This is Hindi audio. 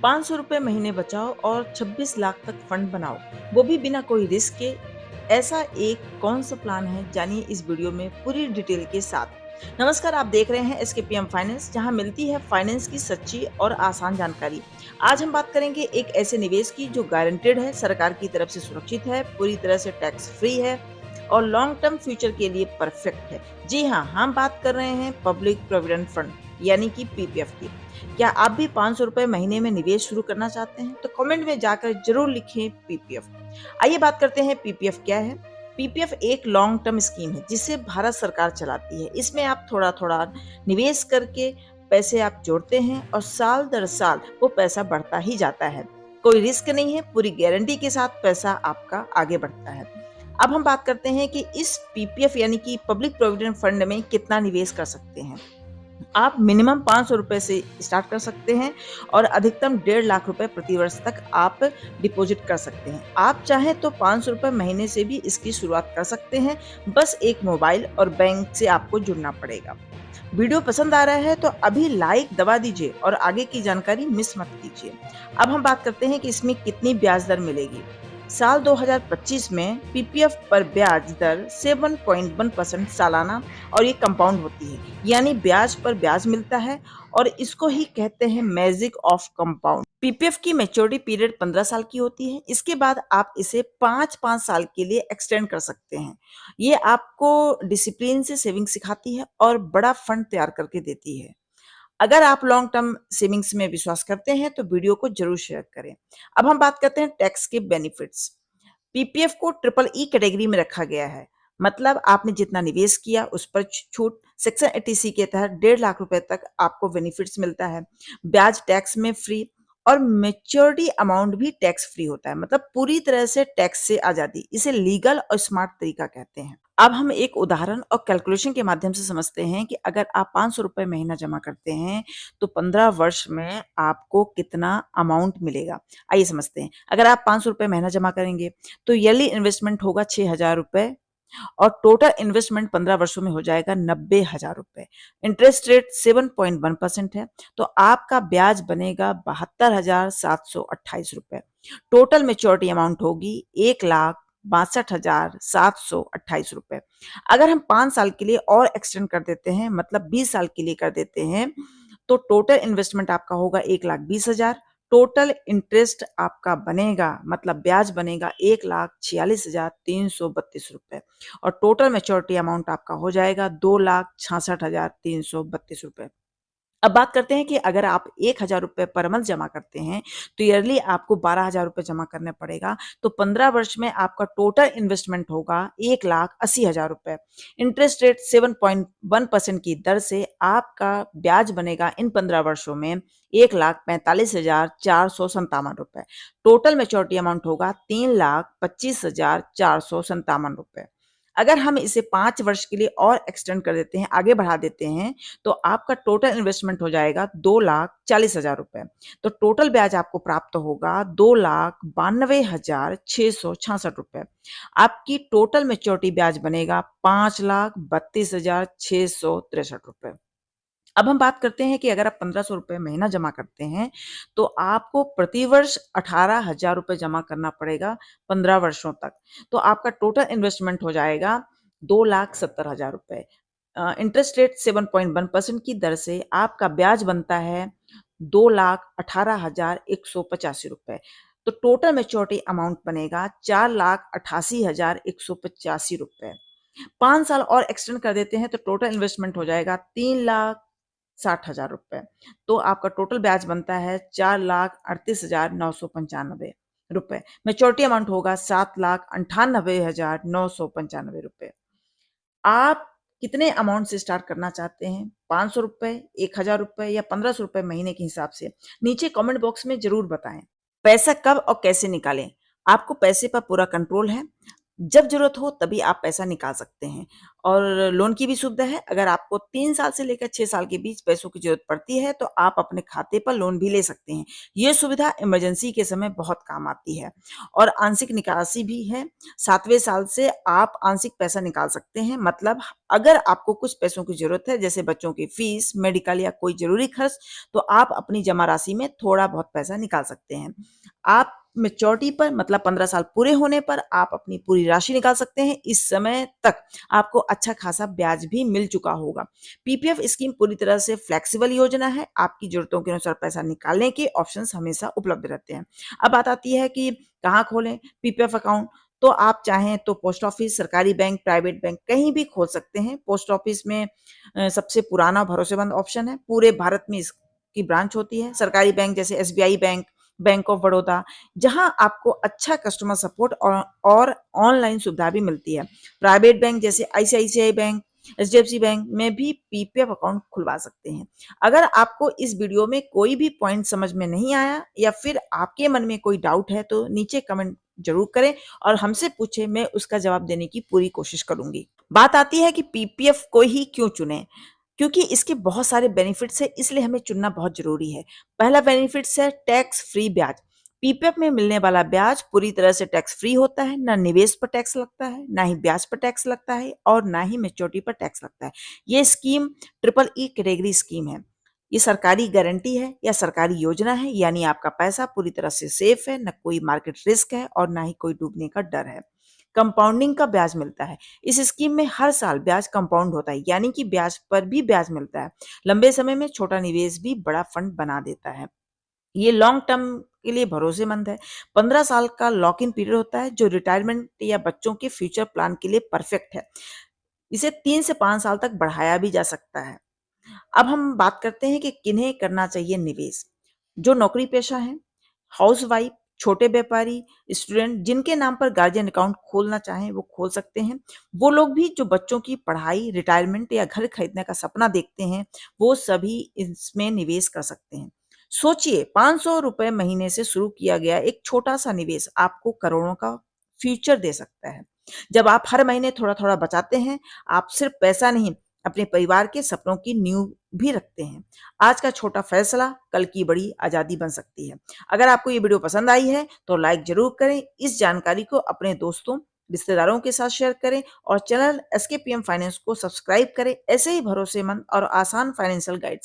₹500 महीने बचाओ और 26 लाख तक फंड बनाओ, वो भी बिना कोई रिस्क के। ऐसा एक कौन सा प्लान है, जानिए इस वीडियो में पूरी डिटेल के साथ। नमस्कार, आप देख रहे हैं एसकेपीएम फाइनेंस, जहां मिलती है फाइनेंस की सच्ची और आसान जानकारी। आज हम बात करेंगे एक ऐसे निवेश की जो गारंटेड है, सरकार की तरफ से सुरक्षित है, पूरी तरह से टैक्स फ्री है और लॉन्ग टर्म फ्यूचर के लिए परफेक्ट है। जी हाँ, हम बात कर रहे हैं पब्लिक प्रोविडेंट फंड यानी कि पीपीएफ की। क्या आप भी ₹500 महीने में निवेश शुरू करना चाहते हैं? तो कमेंट में जाकर जरूर लिखें पीपीएफ। आइए बात करते हैं पीपीएफ क्या है। पीपीएफ एक लॉन्ग टर्म स्कीम है जिसे भारत सरकार चलाती है। इसमें आप थोड़ा थोड़ा निवेश करके पैसे आप जोड़ते हैं और साल दर साल वो पैसा बढ़ता ही जाता है। कोई रिस्क नहीं है, पूरी गारंटी के साथ पैसा आपका आगे बढ़ता है। अब हम बात करते हैं कि इस पीपीएफ यानी कि पब्लिक प्रोविडेंट फंड में कितना निवेश कर सकते हैं। आप मिनिमम ₹500 से स्टार्ट कर सकते हैं और अधिकतम 1.5 लाख प्रति वर्ष तक आप डिपॉजिट कर सकते हैं। आप चाहें तो ₹500 महीने से भी इसकी शुरुआत कर सकते हैं। बस एक मोबाइल और बैंक से आपको जुड़ना पड़ेगा। वीडियो पसंद आ रहा है तो अभी लाइक दबा दीजिए और आगे की जानकारी मिस मत कीजिए। अब हम बात करते हैं कि इसमें कितनी ब्याज दर मिलेगी। साल 2025 में पीपीएफ पर ब्याज दर 7.1% सालाना और ये कंपाउंड होती है, यानी ब्याज पर ब्याज मिलता है और इसको ही कहते हैं मैजिक ऑफ कंपाउंड। पीपीएफ की मैच्योरिटी पीरियड 15 साल की होती है। इसके बाद आप इसे 5-5 साल के लिए एक्सटेंड कर सकते हैं। ये आपको डिसिप्लिन से सेविंग सिखाती है और बड़ा फंड तैयार करके देती है। अगर आप लॉन्ग टर्म सेविंग्स में विश्वास करते हैं तो वीडियो को जरूर शेयर करें। अब हम बात करते हैं टैक्स के बेनिफिट्स। पीपीएफ को ट्रिपल ई कैटेगरी में रखा गया है, मतलब आपने जितना निवेश किया उस पर छूट। सेक्शन 80C के तहत 1.5 लाख तक आपको बेनिफिट्स मिलता है। ब्याज टैक्स में फ्री और मेच्योरिटी अमाउंट भी टैक्स फ्री होता है, मतलब पूरी तरह से टैक्स से आजादी। इसे लीगल और स्मार्ट तरीका कहते हैं। अब हम एक उदाहरण और कैलकुलेशन के माध्यम से समझते हैं कि अगर आप ₹500 महीना जमा करते हैं तो 15 वर्ष में आपको कितना अमाउंट मिलेगा। आइए समझते हैं। अगर आप ₹500 महीना जमा करेंगे तो ईयरली इन्वेस्टमेंट होगा ₹6000 और टोटल इन्वेस्टमेंट 15 वर्षों में हो जाएगा ₹90,000। इंटरेस्ट रेट 7.1% है, तो आपका ब्याज बनेगा ₹72,728। टोटल मेच्योरिटी अमाउंट होगी ₹1,62,728। अगर हम 5 साल के लिए और एक्सटेंड कर देते हैं, मतलब 20 साल के लिए कर देते हैं, तो टोटल इन्वेस्टमेंट आपका होगा 1,20,000। टोटल इंटरेस्ट आपका बनेगा, मतलब ब्याज बनेगा ₹1,46,332 और टोटल मैच्योरिटी अमाउंट आपका हो जाएगा ₹2,66,332। अब बात करते हैं कि अगर आप ₹1,000 पर मंथ जमा करते हैं तो ईयरली आपको ₹12,000 जमा करना पड़ेगा। तो 15 वर्ष में आपका टोटल इन्वेस्टमेंट होगा ₹1,80,000। इंटरेस्ट रेट 7.1% की दर से आपका ब्याज बनेगा इन 15 वर्षों में ₹1,45,457। टोटल मैच्योरिटी अमाउंट होगा ₹3,25,457। अगर हम इसे 5 वर्ष के लिए और एक्सटेंड कर देते हैं, आगे बढ़ा देते हैं, तो आपका टोटल इन्वेस्टमेंट हो जाएगा ₹2,40,000। तो टोटल ब्याज आपको प्राप्त होगा ₹2,92,666। आपकी टोटल मैच्योरिटी ब्याज बनेगा ₹5,32,663। अब हम बात करते हैं कि अगर आप ₹1,500 महीना जमा करते हैं तो आपको प्रतिवर्ष ₹18,000 जमा करना पड़ेगा 15 वर्षों तक। तो आपका टोटल इन्वेस्टमेंट हो जाएगा ₹2,70,000। इंटरेस्ट रेट 7.1% की दर से आपका ब्याज बनता है ₹2,18,185। तो टोटल मैच्योरिटी अमाउंट बनेगा ₹4,88,185। 5 साल और एक्सटेंड कर देते हैं तो टोटल इन्वेस्टमेंट हो जाएगा ₹3,60,000। तो आपका टोटल ब्याज बनता है ₹4,38,995। मैच्योरिटी अमाउंट होगा ₹7,98,995। आप कितने अमाउंट से स्टार्ट करना चाहते हैं? ₹500, ₹1,000 या ₹1,500 महीने के हिसाब से? नीचे कमेंट बॉक्स में जरूर बताएं। पैसा कब और कैसे निकालें? आपको पैसे पर पूरा कंट्रोल है। जब ज़रूरत हो तभी आप पैसा निकाल सकते हैं और लोन की भी सुविधा है। अगर आपको 3 साल से लेकर 6 साल के बीच पैसों की ज़रूरत पड़ती है, तो आप अपने खाते पर लोन भी ले सकते हैं। ये सुविधा इमरजेंसी के समय बहुत काम आती है और आंशिक निकासी भी है। 7वें साल से आप आंशिक पैसा निकाल सकते हैं, मतलब अगर आपको कुछ पैसों की ज़रूरत है, जैसे बच्चों की फीस, मेडिकल या कोई ज़रूरी खर्च, तो आप अपनी जमा राशि में थोड़ा बहुत पैसा निकाल सकते हैं। आप मैच्योरिटी पर, मतलब 15 साल पूरे होने पर आप अपनी पूरी राशि निकाल सकते हैं। इस समय तक आपको अच्छा खासा ब्याज भी मिल चुका होगा। पीपीएफ स्कीम पूरी तरह से फ्लेक्सिबल योजना है। आपकी ज़रूरतों के अनुसार पैसा निकालने के ऑप्शंस हमेशा उपलब्ध रहते हैं। अब बात आती है कि कहाँ खोलें पीपीएफ अकाउंट। तो आप चाहें तो पोस्ट ऑफिस, सरकारी बैंक, प्राइवेट बैंक कहीं भी खोल सकते हैं। पोस्ट ऑफिस में सबसे पुराना भरोसेमंद ऑप्शन है। पूरे भारत में इसकी ब्रांच होती है। सरकारी बैंक जैसे SBI bank, bank of Baroda, जहां आपको अच्छा कस्टमर सपोर्ट और ऑनलाइन सुविधा भी मिलती है। प्राइवेट बैंक जैसे आईसीआईसीआई बैंक, एचडीएफसी बैंक में भी पीपीएफ अकाउंट खुलवा सकते हैं। अगर आपको इस वीडियो में कोई भी पॉइंट समझ में नहीं आया या फिर आपके मन में कोई डाउट है, तो नीचे कमेंट जरूर करें और हमसे पूछें, मैं उसका जवाब देने की पूरी कोशिश करूंगी। बात आती है कि पीपीएफ को ही क्यों चुने। क्योंकि इसके बहुत सारे बेनिफिट्स हैं, इसलिए हमें चुनना बहुत ज़रूरी है। पहला बेनिफिट्स है टैक्स फ्री ब्याज। पीपीएफ में मिलने वाला ब्याज पूरी तरह से टैक्स फ्री होता है। ना निवेश पर टैक्स लगता है, ना ही ब्याज पर टैक्स लगता है और ना ही मैच्योरिटी पर टैक्स लगता है। ये scheme triple E category scheme है। ये सरकारी गारंटी है या सरकारी योजना है, यानी आपका पैसा पूरी तरह से सेफ है, ना कोई मार्केट रिस्क है और ना ही कोई डूबने का डर है। कंपाउंडिंग का ब्याज मिलता है। इस स्कीम में हर साल ब्याज कंपाउंड होता है, यानी कि ब्याज पर भी ब्याज मिलता है। लंबे समय में छोटा निवेश भी बड़ा फंड बना देता है। ये लॉन्ग टर्म के लिए भरोसेमंद है। 15 साल का लॉक इन पीरियड होता है, जो रिटायरमेंट या बच्चों के फ्यूचर प्लान के लिए परफेक्ट है। इसे 3 से 5 साल तक बढ़ाया भी जा सकता है। अब हम बात करते हैं कि किन्हें करना चाहिए निवेश। जो नौकरी पेशा हैं, हाउसवाइफ, छोटे व्यापारी, स्टूडेंट जिनके नाम पर गार्जियन अकाउंट खोलना चाहें वो खोल सकते हैं। वो लोग भी जो बच्चों की पढ़ाई, रिटायरमेंट या घर खरीदने का सपना देखते हैं, वो सभी इसमें निवेश कर सकते हैं। सोचिए, 500 रुपए महीने से शुरू किया गया एक छोटा सा निवेश आपको करोड़ों का फ्यूचर दे सकता है। जब आप हर महीने थोड़ा थोड़ा बचाते हैं, आप सिर्फ पैसा नहीं, अपने परिवार के सपनों की नींव भी रखते हैं। आज का छोटा फैसला कल की बड़ी आजादी बन सकती है। अगर आपको ये वीडियो पसंद आई है तो लाइक जरूर करें। इस जानकारी को अपने दोस्तों, रिश्तेदारों के साथ शेयर करें और चैनल एसकेपीएम फाइनेंस को सब्सक्राइब करें। ऐसे ही भरोसेमंद और आसान फाइनेंशियल गाइड्स